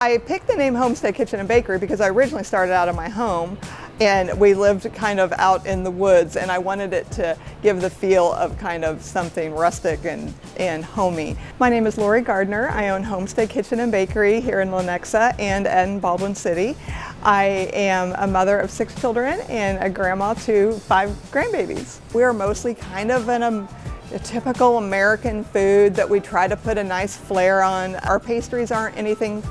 I picked the name Homestead Kitchen and Bakery because I originally started out in my home and we lived kind of out in the woods, and I wanted it to give the feel of kind of something rustic and homey. My name is Gardner. I own Homestead Kitchen and Bakery here in Lenexa and in Baldwin City. I am a mother of 6 children and a grandma to 5 grandbabies. We are mostly kind of a typical American food that we try to put a nice flair on. Our pastries aren't anything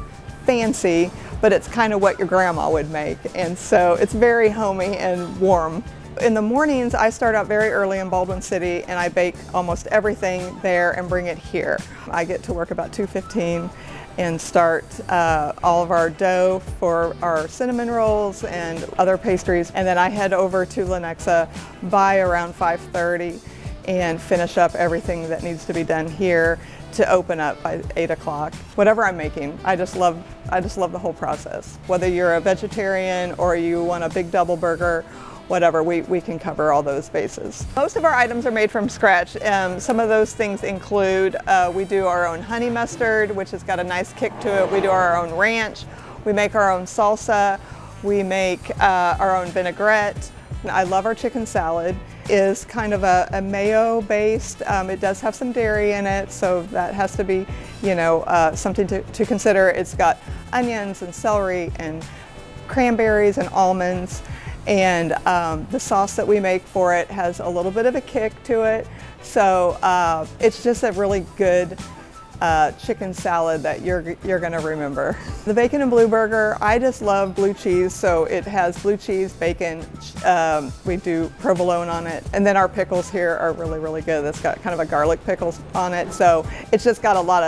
fancy, but it's kind of what your grandma would make, and so it's very homey and warm. In the mornings, I start out very early in Baldwin City and I bake almost everything there and bring it here. I get to work about 2:15 and start all of our dough for our cinnamon rolls and other pastries, and then I head over to Lenexa by around 5:30 and finish up everything that needs to be done here to open up by 8 o'clock. Whatever I'm making, I just love the whole process. Whether you're a vegetarian or you want a big double burger, whatever, we can cover all those bases. Most of our items are made from scratch. Some of those things include, we do our own honey mustard, which has got a nice kick to it. We do our own ranch. We make our own salsa. We make our own vinaigrette. I love our chicken salad. Is kind of a mayo based. It does have some dairy in it, so that has to be, something to consider. It's got onions and celery and cranberries and almonds, and the sauce that we make for it has a little bit of a kick to it. So it's just a really good chicken salad that you're going to remember. The bacon and blue burger, I just love blue cheese, so it has blue cheese, bacon, we do provolone on it, and then our pickles here are really good. It's got kind of a garlic pickles on it, so it's just got a lot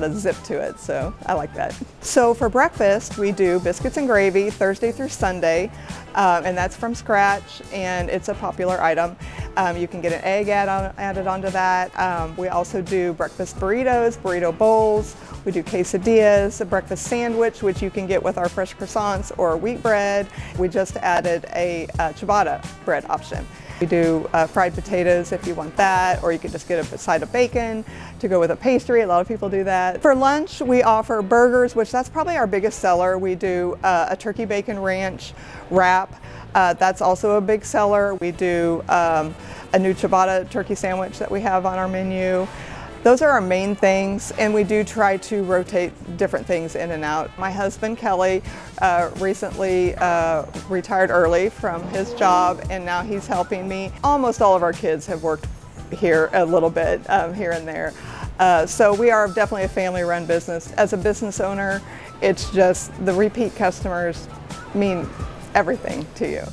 of zip to it, so I like that. So for breakfast, we do biscuits and gravy Thursday through Sunday, and that's from scratch, and it's a popular item. You can get an egg added onto that. We also do breakfast burritos, burrito bowls. We do quesadillas, a breakfast sandwich, which you can get with our fresh croissants or wheat bread. We just added a ciabatta bread option. We do fried potatoes if you want that, or you could just get a side of bacon to go with a pastry. A lot of people do that. For lunch, we offer burgers, which that's probably our biggest seller. We do a turkey bacon ranch wrap. That's also a big seller. We do a new ciabatta turkey sandwich that we have on our menu. Those are our main things, and we do try to rotate different things in and out. My husband, Kelly, recently retired early from his job, and now he's helping me. Almost all of our kids have worked here a little bit, here and there. So we are definitely a family-run business. As a business owner, it's just the repeat customers mean everything to you.